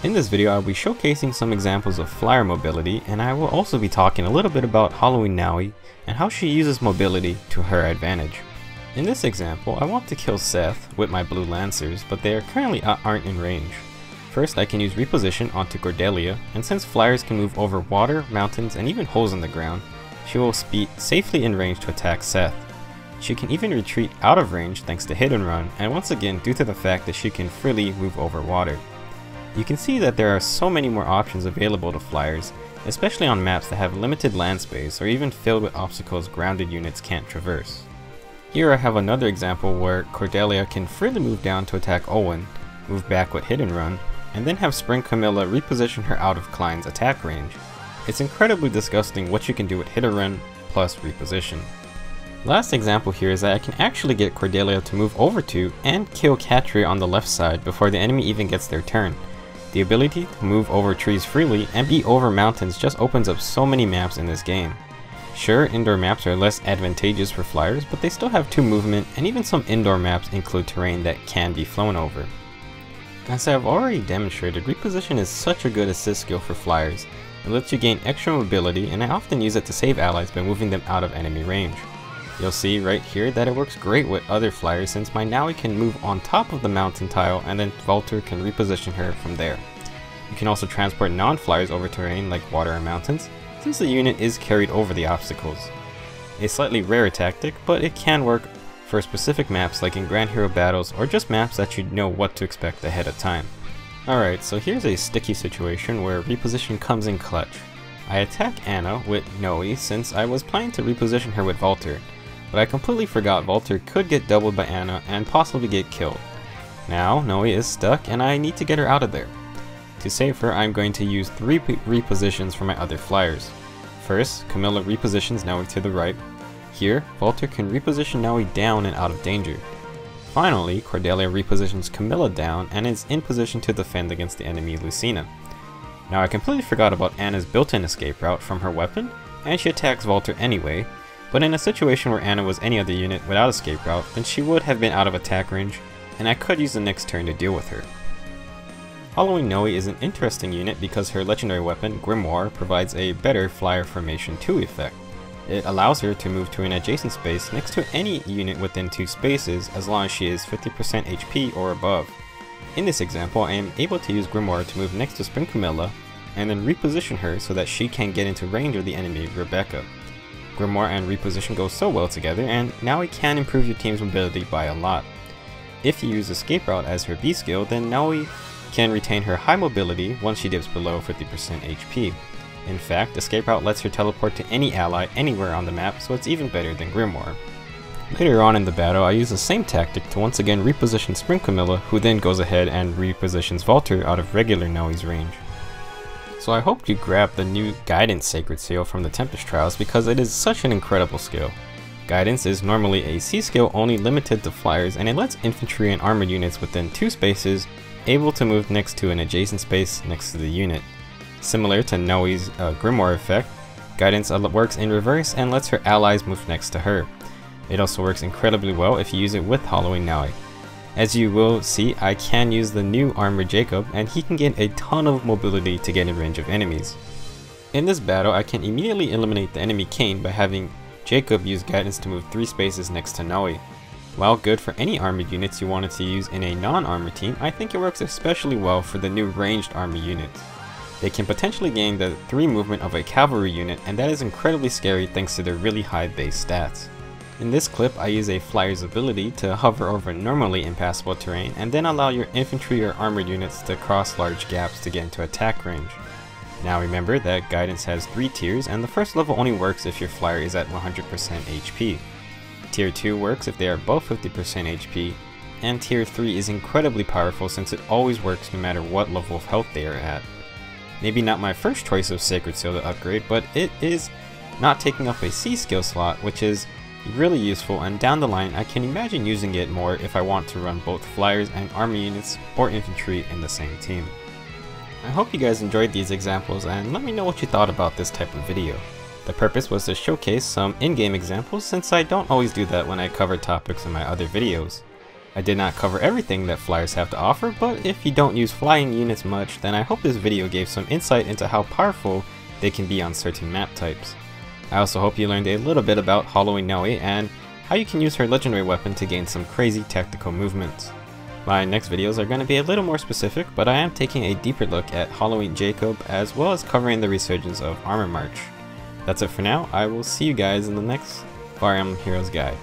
In this video, I'll be showcasing some examples of Flier mobility, and I will also be talking a little bit about Halloween Nowi and how she uses mobility to her advantage. In this example, I want to kill Seth with my blue lancers, but they currently aren't in range. First, I can use reposition onto Cordelia, and since Flyers can move over water, mountains, and even holes in the ground, she will be safely in range to attack Seth. She can even retreat out of range thanks to hit and run, and once again due to the fact that she can freely move over water. You can see that there are so many more options available to Flyers, especially on maps that have limited land space or even filled with obstacles grounded units can't traverse. Here I have another example where Cordelia can freely move down to attack Owen, move back with hit and run, and then have Spring Camilla reposition her out of Klein's attack range. It's incredibly disgusting what you can do with hit and run plus reposition. Last example here is that I can actually get Cordelia to move over to and kill Katria on the left side before the enemy even gets their turn. The ability to move over trees freely and be over mountains just opens up so many maps in this game. Sure, indoor maps are less advantageous for Flyers, but they still have 2 movement, and even some indoor maps include terrain that can be flown over. As I have already demonstrated, reposition is such a good assist skill for Flyers. It lets you gain extra mobility, and I often use it to save allies by moving them out of enemy range. You'll see right here that it works great with other Flyers since my Nowi can move on top of the mountain tile and then Valter can reposition her from there. You can also transport non-Flyers over terrain like water and mountains, since the unit is carried over the obstacles. A slightly rare tactic, but it can work for specific maps like in Grand Hero battles or just maps that you know what to expect ahead of time. Alright, so here's a sticky situation where reposition comes in clutch. I attack Anna with Nowi since I was planning to reposition her with Valter, but I completely forgot Valter could get doubled by Anna and possibly get killed. Now Nowi is stuck and I need to get her out of there. To save her, I'm going to use 3 repositions for my other Flyers. First, Camilla repositions Nowi to the right. Here, Valter can reposition Nowi down and out of danger. Finally, Cordelia repositions Camilla down and is in position to defend against the enemy Lucina. Now I completely forgot about Anna's built-in escape route from her weapon, and she attacks Valter anyway, but in a situation where Anna was any other unit without escape route, then she would have been out of attack range, and I could use the next turn to deal with her. Halloween Nowi is an interesting unit because her legendary weapon, Grimoire, provides a better Flyer Formation 2 effect. It allows her to move to an adjacent space next to any unit within 2 spaces as long as she is 50% HP or above. In this example, I am able to use Grimoire to move next to Spring Camilla, and then reposition her so that she can get into range of the enemy, Rebecca. Grimoire and reposition go so well together, and now it can improve your team's mobility by a lot. If you use escape route as her B skill, then Nowi can retain her high mobility once she dips below 50% HP. In fact, escape route lets her teleport to any ally anywhere on the map, so it's even better than Grimoire. Later on in the battle, I use the same tactic to once again reposition Spring Camilla, who then goes ahead and repositions Valter out of regular Nowi's range. So I hope you grab the new Guidance Sacred Seal from the Tempest Trials because it is such an incredible skill. Guidance is normally a C skill only limited to Flyers, and it lets infantry and armored units within 2 spaces able to move next to an adjacent space next to the unit. Similar to Nowi's Grimoire effect, Guidance works in reverse and lets her allies move next to her. It also works incredibly well if you use it with Halloween Nowi. As you will see, I can use the new Armored Jacob, and he can get a ton of mobility to get in range of enemies. In this battle, I can immediately eliminate the enemy Cain by having Jacob use Guidance to move 3 spaces next to Nowi. While good for any armored units you wanted to use in a non-armored team, I think it works especially well for the new ranged armored units. They can potentially gain the 3 movement of a cavalry unit, and that is incredibly scary thanks to their really high base stats. In this clip, I use a Flyer's ability to hover over normally impassable terrain and then allow your infantry or armored units to cross large gaps to get into attack range. Now remember that Guidance has 3 tiers, and the first level only works if your Flyer is at 100% HP. Tier 2 works if they are above 50% HP, and Tier 3 is incredibly powerful since it always works no matter what level of health they are at. Maybe not my first choice of Sacred Seal to upgrade, but it is not taking up a C skill slot, which is really useful, and down the line I can imagine using it more if I want to run both Flyers and army units or infantry in the same team. I hope you guys enjoyed these examples, and let me know what you thought about this type of video. The purpose was to showcase some in-game examples since I don't always do that when I cover topics in my other videos. I did not cover everything that flyers have to offer, but if you don't use flying units much, then I hope this video gave some insight into how powerful they can be on certain map types. I also hope you learned a little bit about Halloween Nowi and how you can use her legendary weapon to gain some crazy tactical movements. My next videos are going to be a little more specific, but I am taking a deeper look at Halloween Jacob as well as covering the resurgence of Armor March. That's it for now. I will see you guys in the next Fire Emblem Heroes guide.